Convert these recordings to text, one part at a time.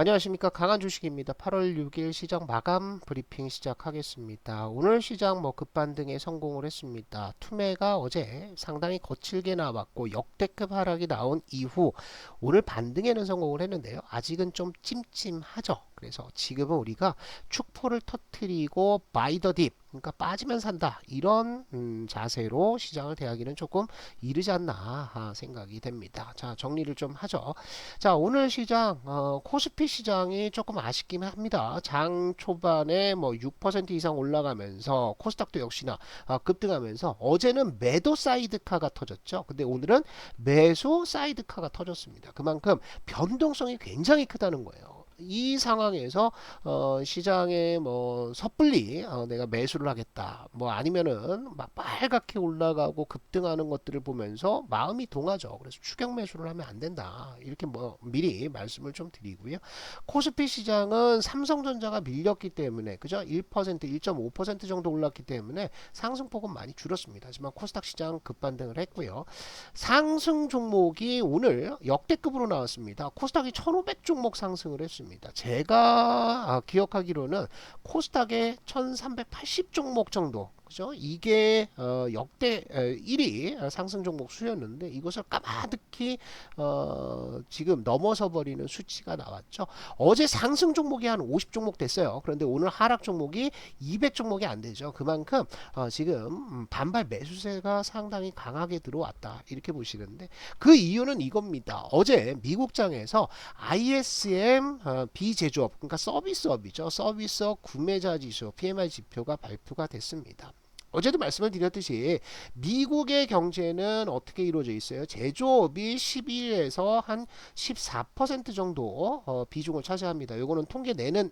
안녕하십니까. 강한 주식입니다. 8월 6일 시장 마감 브리핑 시작하겠습니다. 오늘 시장 급반등에 성공을 했습니다. 투매가 어제 상당히 거칠게 나왔고 역대급 하락이 나온 이후 오늘 반등에는 성공을 했는데요. 아직은 좀 찜찜하죠. 그래서 지금은 우리가 축포를 터트리고 바이 더 딥, 그러니까 빠지면 산다, 이런 자세로 시장을 대하기는 조금 이르지 않나 생각이 됩니다. 자, 정리를 좀 하죠. 자, 오늘 시장 코스피 시장이 조금 아쉽긴 합니다. 장 초반에 6% 이상 올라가면서 코스닥도 역시나 급등하면서 어제는 매도 사이드카가 터졌죠. 근데 오늘은 매수 사이드카가 터졌습니다. 그만큼 변동성이 굉장히 크다는 거예요. 이 상황에서 시장에 섣불리 내가 매수를 하겠다, 아니면은 막 빨갛게 올라가고 급등하는 것들을 보면서 마음이 동하죠. 그래서 추격 매수를 하면 안 된다, 이렇게 미리 말씀을 좀 드리고요. 코스피 시장은 삼성전자가 밀렸기 때문에, 그죠? 1%, 1.5% 정도 올랐기 때문에 상승폭은 많이 줄었습니다. 하지만 코스닥 시장 급반등을 했고요. 상승 종목이 오늘 역대급으로 나왔습니다. 코스닥이 1500 종목 상승을 했습니다. 제가 기억하기로는 코스닥의 1380 종목 정도, 그죠? 이게 역대 1위 상승 종목 수였는데 이것을 까마득히 지금 넘어서 버리는 수치가 나왔죠. 어제 상승 종목이 한 50 종목 됐어요. 그런데 오늘 하락 종목이 200 종목이 안 되죠. 그만큼 지금 반발 매수세가 상당히 강하게 들어왔다, 이렇게 보시는데, 그 이유는 이겁니다. 어제 미국장에서 ISM 비제조업, 그러니까 서비스업이죠. 서비스업 구매자 지수 PMI 지표가 발표가 됐습니다. 어제도 말씀을 드렸듯이 미국의 경제는 어떻게 이루어져 있어요? 제조업이 12에서 한 14% 정도 비중을 차지합니다. 이거는 통계 내는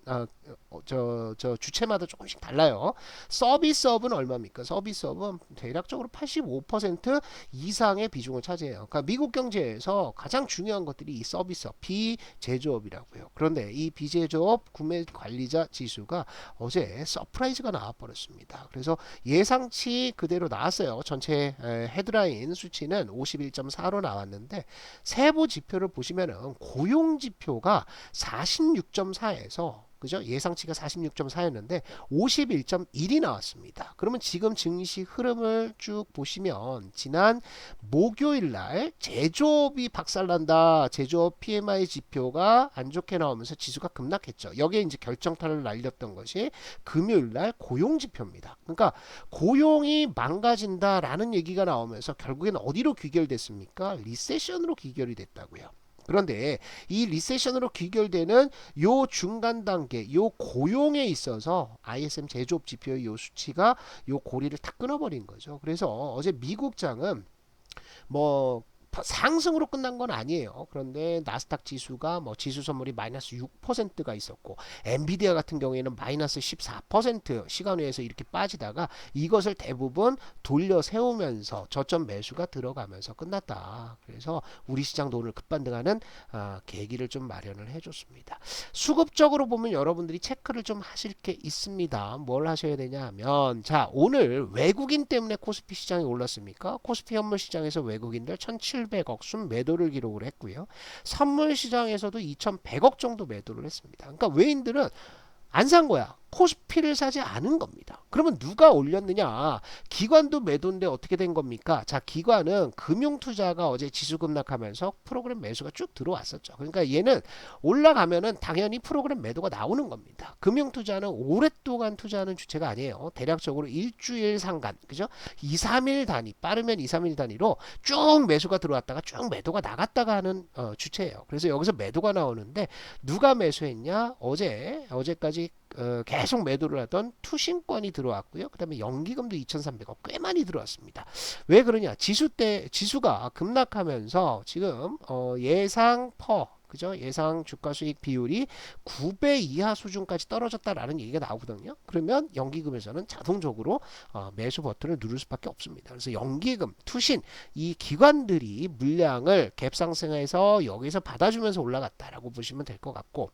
주체마다 조금씩 달라요. 서비스업은 얼마입니까? 서비스업은 대략적으로 85% 이상의 비중을 차지해요. 그러니까 미국 경제에서 가장 중요한 것들이 이 서비스업, 비제조업이라고요. 그런데 이 비제조업 구매 관리자 지수가 어제 서프라이즈가 나와버렸습니다. 그래서 예상치 그대로 나왔어요. 전체 헤드라인 수치는 51.4로 나왔는데, 세부 지표를 보시면은 고용 지표가 46.4에서, 그죠? 예상치가 46.4였는데 51.1이 나왔습니다. 그러면 지금 증시 흐름을 쭉 보시면 지난 목요일 날 제조업이 박살난다, 제조업 PMI 지표가 안 좋게 나오면서 지수가 급락했죠. 여기에 이제 결정타를 날렸던 것이 금요일 날 고용 지표입니다. 그러니까 고용이 망가진다라는 얘기가 나오면서 결국엔 어디로 귀결됐습니까? 리세션으로 귀결이 됐다고요. 그런데 이 리세션으로 귀결되는 요 중간 단계, 요 고용에 있어서 ISM 제조업 지표의 요 수치가 요 고리를 탁 끊어버린 거죠. 그래서 어제 미국장은 뭐 상승으로 끝난 건 아니에요. 그런데 나스닥 지수가 지수 선물이 마이너스 6%가 있었고, 엔비디아 같은 경우에는 마이너스 14% 시간외에서 이렇게 빠지다가 이것을 대부분 돌려 세우면서 저점 매수가 들어가면서 끝났다. 그래서 우리 시장도 오늘 급반등하는 계기를 좀 마련을 해줬습니다. 수급적으로 보면 여러분들이 체크를 좀 하실 게 있습니다. 뭘 하셔야 되냐 하면, 자, 오늘 외국인 때문에 코스피 시장이 올랐습니까? 코스피 현물 시장에서 외국인들 1700억 순 매도를 기록을 했고요. 선물 시장에서도 2100억 정도 매도를 했습니다. 그러니까 외인들은 안 산 거야. 코스피를 사지 않은 겁니다. 그러면 누가 올렸느냐? 기관도 매도인데 어떻게 된 겁니까? 자, 기관은 금융투자가 어제 지수 급락하면서 프로그램 매수가 쭉 들어왔었죠. 그러니까 얘는 올라가면은 당연히 프로그램 매도가 나오는 겁니다. 금융투자는 오랫동안 투자하는 주체가 아니에요. 대략적으로 일주일 상간, 그죠? 2, 3일 단위, 빠르면 2, 3일 단위로 쭉 매수가 들어왔다가 쭉 매도가 나갔다가 하는 주체예요. 그래서 여기서 매도가 나오는데 누가 매수했냐? 어제까지 계속 매도를 하던 투신권이 들어왔고요. 그 다음에 연기금도 2,300억 꽤 많이 들어왔습니다. 왜 그러냐? 지수가 급락하면서 지금 예상 그죠? 예상 주가 수익 비율이 9배 이하 수준까지 떨어졌다라는 얘기가 나오거든요. 그러면 연기금에서는 자동적으로 매수 버튼을 누를 수밖에 없습니다. 그래서 연기금, 투신, 이 기관들이 물량을 갭상승해서 여기서 받아주면서 올라갔다라고 보시면 될 것 같고,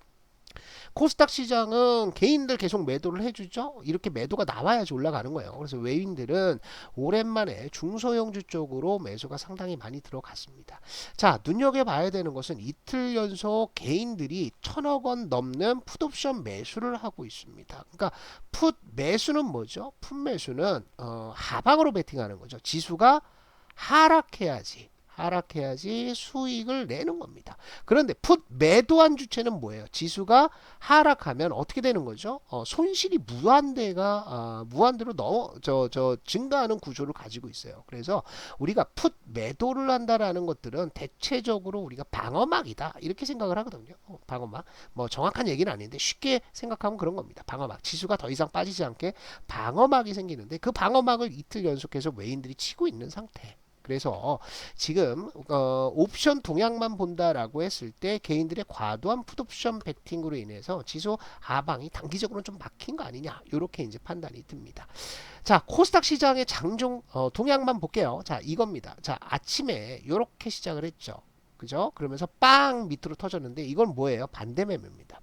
코스닥 시장은 개인들 계속 매도를 해주죠. 이렇게 매도가 나와야지 올라가는 거예요. 그래서 외인들은 오랜만에 중소형주 쪽으로 매수가 상당히 많이 들어갔습니다. 자, 눈여겨봐야 되는 것은 이틀 연속 개인들이 1,000억 원 넘는 풋옵션 매수를 하고 있습니다. 그러니까 풋 매수는 뭐죠? 풋 매수는 하방으로 베팅하는 거죠. 지수가 하락해야지. 하락해야지 수익을 내는 겁니다. 그런데 풋 매도한 주체는 뭐예요? 지수가 하락하면 어떻게 되는 거죠? 손실이 무한대로 증가하는 구조를 가지고 있어요. 그래서 우리가 풋 매도를 한다라는 것들은 대체적으로 우리가 방어막이다 이렇게 생각을 하거든요. 방어막. 뭐 정확한 얘기는 아닌데 쉽게 생각하면 그런 겁니다. 방어막. 지수가 더 이상 빠지지 않게 방어막이 생기는데 그 방어막을 이틀 연속해서 외인들이 치고 있는 상태. 그래서 지금 옵션 동향만 본다라고 했을 때 개인들의 과도한 풋옵션 베팅으로 인해서 지수 하방이 단기적으로 좀 막힌 거 아니냐 이렇게 이제 판단이 듭니다. 자, 코스닥 시장의 장중 동향만 볼게요. 자, 이겁니다. 자, 아침에 이렇게 시작을 했죠. 그죠? 그러면서 빵 밑으로 터졌는데 이건 뭐예요? 반대 매매입니다.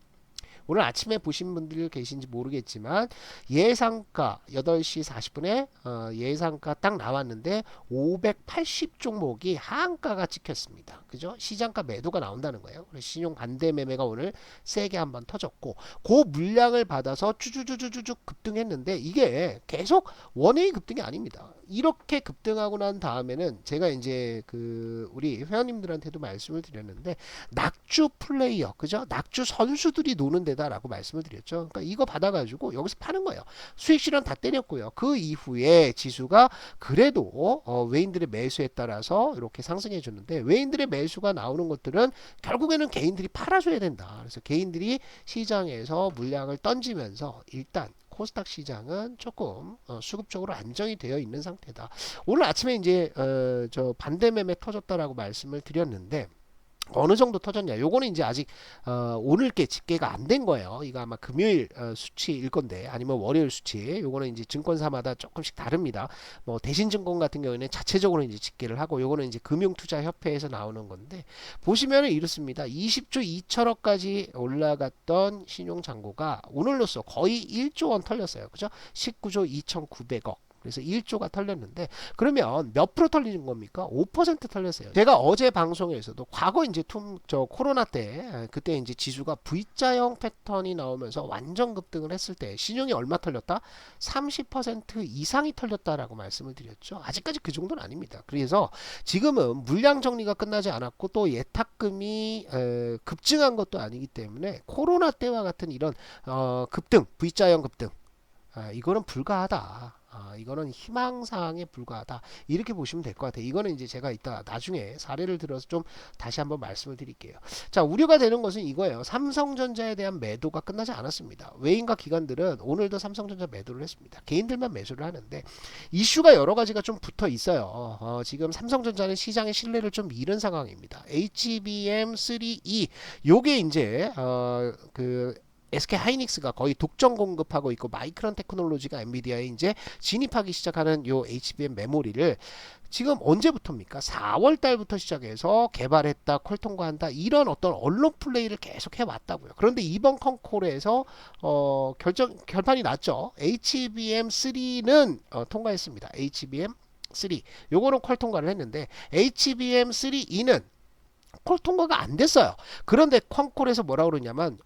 오늘 아침에 보신 분들 계신지 모르겠지만 예상가 8시 40분에 예상가 딱 나왔는데 580 종목이 하한가가 찍혔습니다. 그죠? 시장가 매도가 나온다는 거예요. 그래서 신용 반대 매매가 오늘 세게 한번 터졌고 그 물량을 받아서 쭈쭈쭈쭈쭈 급등했는데 이게 계속 원웨이 급등이 아닙니다. 이렇게 급등하고 난 다음에는 제가 이제 우리 회원님들한테도 말씀을 드렸는데 낙주 플레이어, 그죠? 낙주 선수들이 노는 데다라고 말씀을 드렸죠. 그러니까 이거 받아가지고 여기서 파는 거예요. 수익 실현 다 때렸고요. 그 이후에 지수가 그래도 외인들의 매수에 따라서 이렇게 상승해 줬는데 외인들의 매수가 나오는 것들은 결국에는 개인들이 팔아줘야 된다. 그래서 개인들이 시장에서 물량을 던지면서 일단 코스닥 시장은 조금 수급적으로 안정이 되어 있는 상태다. 오늘 아침에 이제 저 반대 매매 터졌다라고 말씀을 드렸는데 어느 정도 터졌냐? 요거는 이제 아직 오늘께 집계가 안 된 거예요. 이거 아마 금요일 수치일 건데 아니면 월요일 수치. 요거는 이제 증권사마다 조금씩 다릅니다. 뭐 대신증권 같은 경우에는 자체적으로 이제 집계를 하고 요거는 이제 금융투자협회에서 나오는 건데 보시면은 이렇습니다. 20조 2천억까지 올라갔던 신용잔고가 오늘로써 거의 1조 원 털렸어요. 그죠? 19조 2,900억. 그래서 1조가 털렸는데 그러면 몇 프로 털리는 겁니까? 5% 털렸어요. 제가 어제 방송에서도 과거 이제 코로나 때 그때 이제 지수가 V자형 패턴이 나오면서 완전 급등을 했을 때 신용이 얼마 털렸다? 30% 이상이 털렸다라고 말씀을 드렸죠. 아직까지 그 정도는 아닙니다. 그래서 지금은 물량 정리가 끝나지 않았고 또 예탁금이 급증한 것도 아니기 때문에 코로나 때와 같은 이런 급등, V자형 급등 이거는 불가하다. 이거는 희망사항에 불과하다. 이렇게 보시면 될 것 같아요. 이거는 이제 제가 이따 나중에 사례를 들어서 좀 다시 한번 말씀을 드릴게요. 자, 우려가 되는 것은 이거예요. 삼성전자에 대한 매도가 끝나지 않았습니다. 외인과 기관들은 오늘도 삼성전자 매도를 했습니다. 개인들만 매수를 하는데 이슈가 여러 가지가 좀 붙어 있어요. 지금 삼성전자는 시장의 신뢰를 좀 잃은 상황입니다. HBM3E 요게 이제 SK 하이닉스가 거의 독점 공급하고 있고 마이크론 테크놀로지가 엔비디아에 이제 진입하기 시작하는 요 HBM 메모리를 지금 언제부터입니까? 4월 달부터 시작해서 개발했다, 퀄통과한다 이런 어떤 언론 플레이를 계속 해왔다고요. 그런데 이번 컨콜에서 결판이 났죠. HBM3는 통과했습니다. HBM3 요거는 퀄 통과를 했는데 HBM3E는 콜 통과가 안 됐어요. 그런데 컨콜에서 뭐라 그러냐면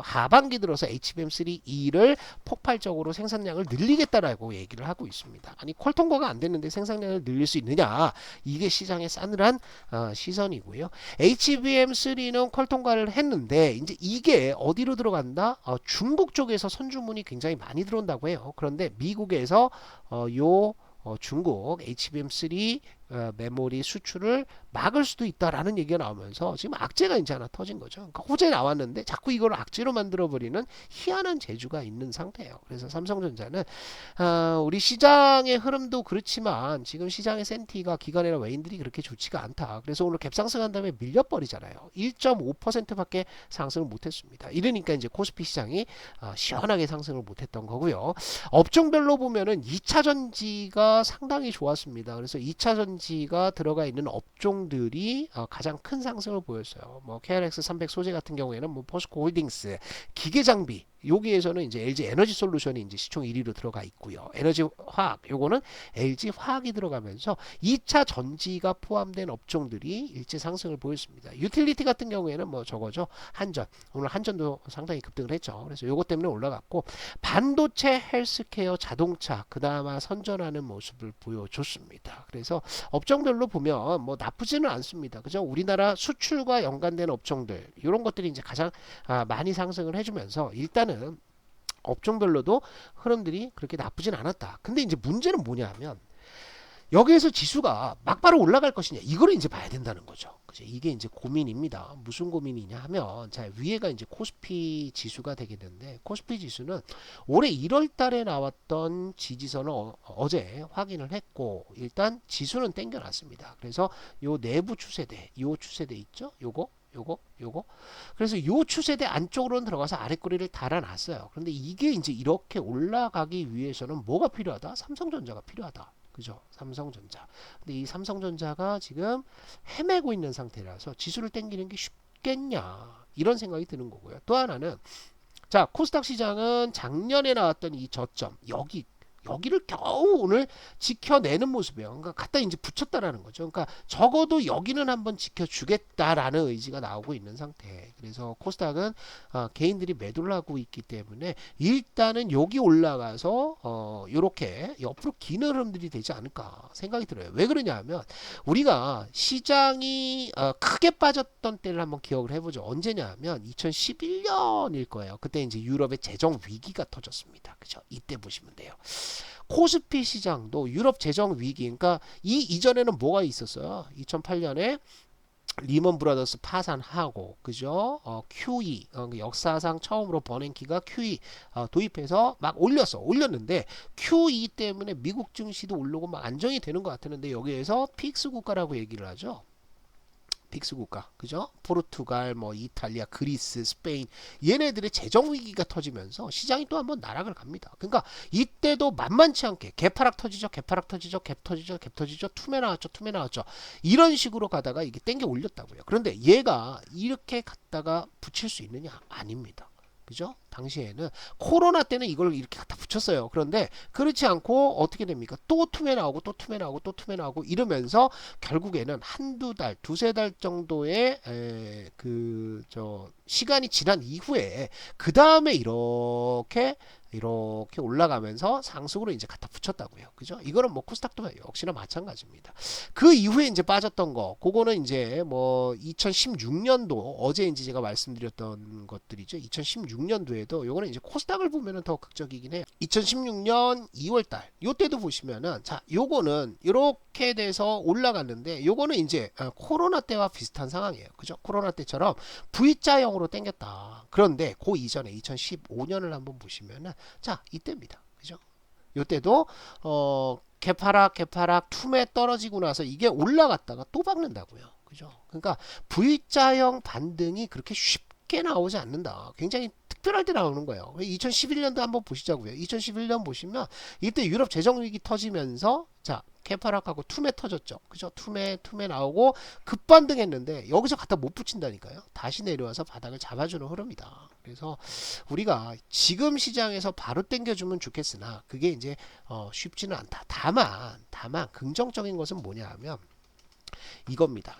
하반기 들어서 HBM3E를 폭발적으로 생산량을 늘리겠다라고 얘기를 하고 있습니다. 아니 콜 통과가 안 됐는데 생산량을 늘릴 수 있느냐? 이게 시장의 싸늘한 시선이고요. HBM3는 콜 통과를 했는데 이제 이게 어디로 들어간다? 중국 쪽에서 선주문이 굉장히 많이 들어온다고 해요. 그런데 미국에서 중국 HBM3 메모리 수출을 막을 수도 있다라는 얘기가 나오면서 지금 악재가 이제 하나 터진 거죠. 그러니까 호재 나왔는데 자꾸 이걸 악재로 만들어버리는 희한한 재주가 있는 상태예요. 그래서 삼성전자는 우리 시장의 흐름도 그렇지만 지금 시장의 센티가 기관이나 외인들이 그렇게 좋지가 않다. 그래서 오늘 갭상승한 다음에 밀려버리잖아요. 1.5%밖에 상승을 못했습니다. 이러니까 이제 코스피 시장이 시원하게 상승을 못했던 거고요. 업종별로 보면은 2차 전지가 상당히 좋았습니다. 그래서 2차 전지가 들어가 있는 업종 업종들이 가장 큰 상승을 보였어요. 뭐 KRX 300 소재 같은 경우에는 뭐 포스코 홀딩스, 기계 장비 여기에서는 이제 LG 에너지 솔루션이 이제 시총 1위로 들어가 있고요. 에너지 화학 요거는 LG 화학이 들어가면서 2차 전지가 포함된 업종들이 일제 상승을 보였습니다. 유틸리티 같은 경우에는 뭐 저거죠. 한전. 오늘 한전도 상당히 급등을 했죠. 그래서 요것 때문에 올라갔고 반도체, 헬스케어, 자동차 그나마 선전하는 모습을 보여줬습니다. 그래서 업종별로 보면 뭐 나쁘지는 않습니다. 그죠? 우리나라 수출과 연관된 업종들 이런 것들이 이제 가장 많이 상승을 해주면서 일단은 업종별로도 흐름들이 그렇게 나쁘진 않았다. 근데 이제 문제는 뭐냐면 여기에서 지수가 막바로 올라갈 것이냐 이거를 이제 봐야 된다는 거죠. 그죠? 이게 이제 고민입니다. 무슨 고민이냐 하면 자 위에가 이제 코스피 지수가 되겠는데 코스피 지수는 올해 1월 달에 나왔던 지지선을 어제 확인을 했고 일단 지수는 땡겨놨습니다. 그래서 요 내부 추세대 요 추세대 있죠? 요거 그래서 요 추세대 안쪽으로는 들어가서 아랫꼬리를 달아놨어요. 그런데 이게 이제 이렇게 올라가기 위해서는 뭐가 필요하다? 삼성전자가 필요하다. 그죠? 삼성전자. 근데 이 삼성전자가 지금 헤매고 있는 상태라서 지수를 땡기는 게 쉽겠냐 이런 생각이 드는 거고요. 또 하나는 코스닥 시장은 작년에 나왔던 이 저점 여기를 겨우 오늘 지켜내는 모습이에요. 그러니까 갖다 이제 붙였다라는 거죠. 그러니까 적어도 여기는 한번 지켜주겠다라는 의지가 나오고 있는 상태. 그래서 코스닥은 개인들이 매도를 하고 있기 때문에 일단은 여기 올라가서 이렇게 옆으로 기는 흐름들이 되지 않을까 생각이 들어요. 왜 그러냐 하면 우리가 시장이 크게 빠졌던 때를 한번 기억을 해보죠. 언제냐 하면 2011년일 거예요. 그때 이제 유럽의 재정 위기가 터졌습니다. 그죠? 이때 보시면 돼요. 코스피 시장도 유럽 재정 위기, 그러니까 이 이전에는 뭐가 있었어요? 2008년에 리먼 브라더스 파산하고 그죠? QE 역사상 처음으로 버냉키가 QE 도입해서 막 올렸는데 QE 때문에 미국 증시도 오르고 막 안정이 되는 것 같았는데 여기에서 픽스 국가라고 얘기를 하죠. 픽스 국가, 그죠? 포르투갈, 뭐 이탈리아, 그리스, 스페인 얘네들의 재정 위기가 터지면서 시장이 또 한번 나락을 갑니다. 그러니까 이때도 만만치 않게 개파락 터지죠, 갭 터지죠, 투매 나왔죠. 이런 식으로 가다가 이게 땡겨 올렸다고요. 그런데 얘가 이렇게 갔다가 붙일 수 있느냐? 아닙니다. 그죠? 당시에는 코로나 때는 이걸 이렇게 갖다 붙였어요. 그런데 그렇지 않고 어떻게 됩니까? 또 투매 나오고 이러면서 결국에는 한두 달, 두세 달 정도의 시간이 지난 이후에 그 다음에 이렇게 올라가면서 상승으로 이제 갖다 붙였다고요. 그죠? 이거는 뭐 코스닥도 역시나 마찬가지입니다. 그 이후에 이제 빠졌던 거, 그거는 이제 뭐 2016년도 어제 이제 제가 말씀드렸던 것들이죠. 2016년도에도 요거는 이제 코스닥을 보면은 더 극적이긴 해요. 2016년 2월달 요때도 보시면은 요거는 이렇게 돼서 올라갔는데 요거는 이제 코로나 때와 비슷한 상황이에요. 그죠? 코로나 때처럼 V자형으로 땡겼다. 그런데 그 이전에 2015년을 한번 보시면은 이때입니다. 그죠? 요때도 개파락 투매 떨어지고 나서 이게 올라갔다가 또 박는다고요. 그죠? 그러니까 V자형 반등이 그렇게 쉽게 나오지 않는다. 굉장히 특별할 때 나오는 거예요. 2011년도 한번 보시자고요. 2011년 보시면 이때 유럽 재정 위기 터지면서 개파락하고 투매 터졌죠. 그죠? 투매 나오고 급반등했는데 여기서 갖다 못 붙인다니까요. 다시 내려와서 바닥을 잡아주는 흐름이다. 그래서 우리가 지금 시장에서 바로 땡겨주면 좋겠으나 그게 이제 쉽지는 않다. 다만 긍정적인 것은 뭐냐 하면 이겁니다.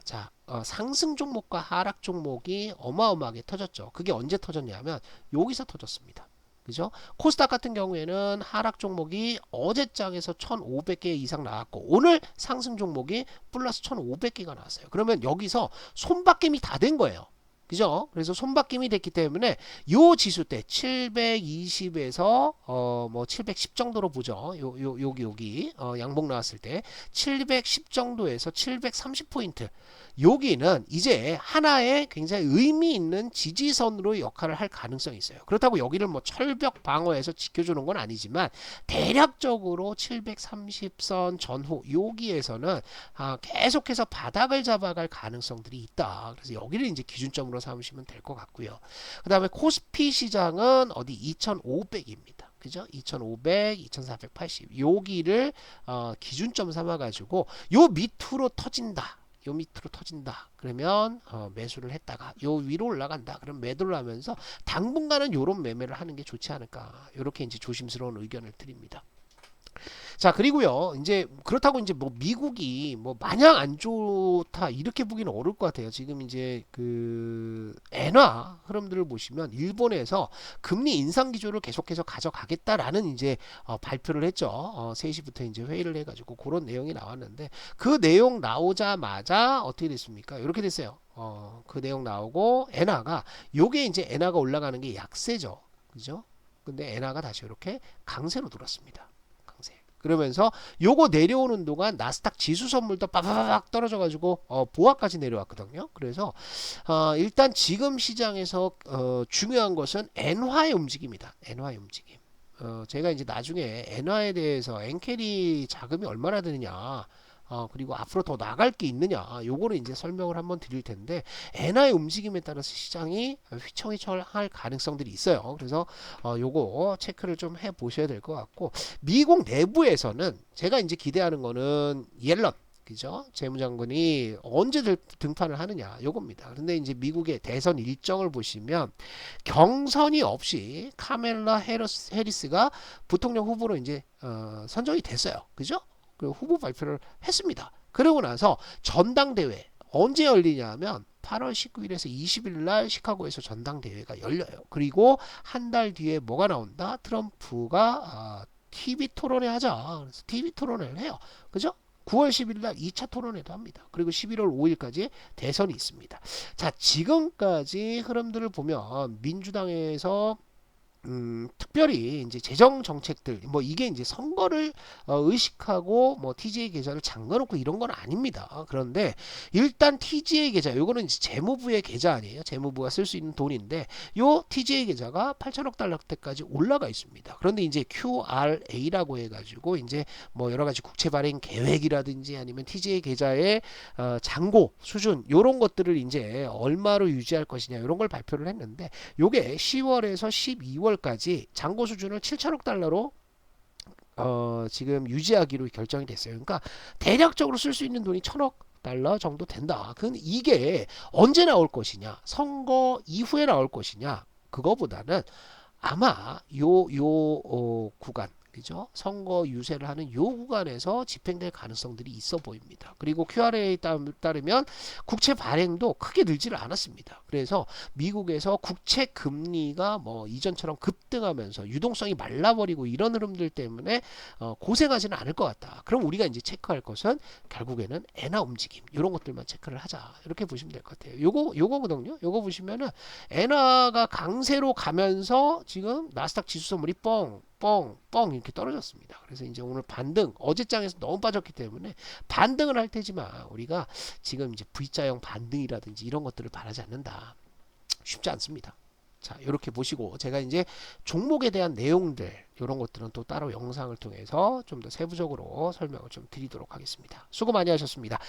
상승 종목과 하락 종목이 어마어마하게 터졌죠. 그게 언제 터졌냐면 여기서 터졌습니다. 그죠? 코스닥 같은 경우에는 하락 종목이 어제장에서 1,500개 이상 나왔고 오늘 상승 종목이 플러스 1,500개가 나왔어요. 그러면 여기서 손바뀜이 다 된 거예요. 그죠? 그래서 손바뀜이 됐기 때문에 요 지수 때 720에서 뭐 710 정도로 보죠. 여기 양봉 나왔을 때 710 정도에서 730포인트. 여기는 이제 하나의 굉장히 의미 있는 지지선으로 역할을 할 가능성이 있어요. 그렇다고 여기를 뭐 철벽 방어해서 지켜주는 건 아니지만 대략적으로 730선 전후 여기에서는 계속해서 바닥을 잡아갈 가능성들이 있다. 그래서 여기를 이제 기준점으로 삼으시면 될 것 같고요. 그 다음에 코스피 시장은 어디 2,500입니다. 그죠? 2,500, 2,480 여기를 기준점 삼아가지고 요 밑으로 터진다. 요 밑으로 터진다. 그러면 매수를 했다가 요 위로 올라간다. 그럼 매도를 하면서 당분간은 요런 매매를 하는 게 좋지 않을까. 요렇게 이제 조심스러운 의견을 드립니다. 자, 그리고요, 이제 그렇다고 이제 뭐 미국이 뭐 마냥 안 좋다 이렇게 보기는 어려울 것 같아요. 지금 이제 그 엔화 흐름들을 보시면 일본에서 금리 인상 기조를 계속해서 가져가겠다라는 이제 발표를 했죠. 3시부터 이제 회의를 해가지고 그런 내용이 나왔는데 그 내용 나오자마자 어떻게 됐습니까? 이렇게 됐어요. 그 내용 나오고 엔화가 요게 이제 엔화가 올라가는 게 약세죠. 그죠? 근데 엔화가 다시 이렇게 강세로 돌았습니다. 강세. 그러면서 요거 내려오는 동안 나스닥 지수 선물도 빠바박 떨어져가지고 보합까지 내려왔거든요. 그래서 일단 지금 시장에서 중요한 것은 엔화의 움직임이다. 엔화의 움직임. 제가 이제 나중에 엔화에 대해서 엔캐리 자금이 얼마나 되느냐, 그리고 앞으로 더 나갈 게 있느냐, 요거를 이제 설명을 한번 드릴 텐데, 엔화의 움직임에 따라서 시장이 휘청휘청할 가능성들이 있어요. 그래서 요거 체크를 좀 해 보셔야 될 것 같고, 미국 내부에서는 제가 이제 기대하는 거는 옐런, 그죠? 재무장관이 언제 등판을 하느냐, 요겁니다. 근데 이제 미국의 대선 일정을 보시면 경선이 없이 카멜라 해리스가 부통령 후보로 이제 선정이 됐어요. 그죠? 그 후보 발표를 했습니다. 그러고 나서 전당대회 언제 열리냐면 8월 19일에서 20일 날 시카고에서 전당대회가 열려요. 그리고 한 달 뒤에 뭐가 나온다? 트럼프가 TV 토론회 하자. 그래서 TV 토론회를 해요. 그죠? 9월 10일 날 2차 토론회도 합니다. 그리고 11월 5일까지 대선이 있습니다. 자, 지금까지 흐름들을 보면 민주당에서 특별히 이제 재정 정책들 뭐 이게 이제 선거를 의식하고 뭐 TGA 계좌를 잠궈놓고 이런 건 아닙니다. 그런데 일단 TGA 계좌 요거는 이제 재무부의 계좌 아니에요. 재무부가 쓸 수 있는 돈인데 요 TGA 계좌가 8천억 달러대까지 올라가 있습니다. 그런데 이제 QRA라고 해가지고 이제 뭐 여러 가지 국채 발행 계획이라든지 아니면 TGA 계좌의 잔고 수준 요런 것들을 이제 얼마로 유지할 것이냐 이런 걸 발표를 했는데 요게 10월에서 12월 까지 잔고 수준을 7천억 달러로 지금 유지하기로 결정이 됐어요. 그러니까 대략적으로 쓸 수 있는 돈이 1천억 달러 정도 된다. 그건 이게 언제 나올 것이냐, 선거 이후에 나올 것이냐, 그거보다는 아마 요 구간, 그죠? 선거 유세를 하는 요 구간에서 집행될 가능성들이 있어 보입니다. 그리고 QRA에 따르면 국채 발행도 크게 늘지를 않았습니다. 그래서 미국에서 국채 금리가 뭐 이전처럼 급등하면서 유동성이 말라버리고 이런 흐름들 때문에 고생하지는 않을 것 같다. 그럼 우리가 이제 체크할 것은 결국에는 엔화 움직임 이런 것들만 체크를 하자. 이렇게 보시면 될 것 같아요. 요거거든요. 요거 보시면은 엔화가 강세로 가면서 지금 나스닥 지수 선물이 뻥 이렇게 떨어졌습니다. 그래서 이제 오늘 반등 어제장에서 너무 빠졌기 때문에 반등을 할 테지만 우리가 지금 이제 V자형 반등이라든지 이런 것들을 바라지 않는다. 쉽지 않습니다. 자, 이렇게 보시고 제가 이제 종목에 대한 내용들 이런 것들은 또 따로 영상을 통해서 좀 더 세부적으로 설명을 좀 드리도록 하겠습니다. 수고 많이 하셨습니다.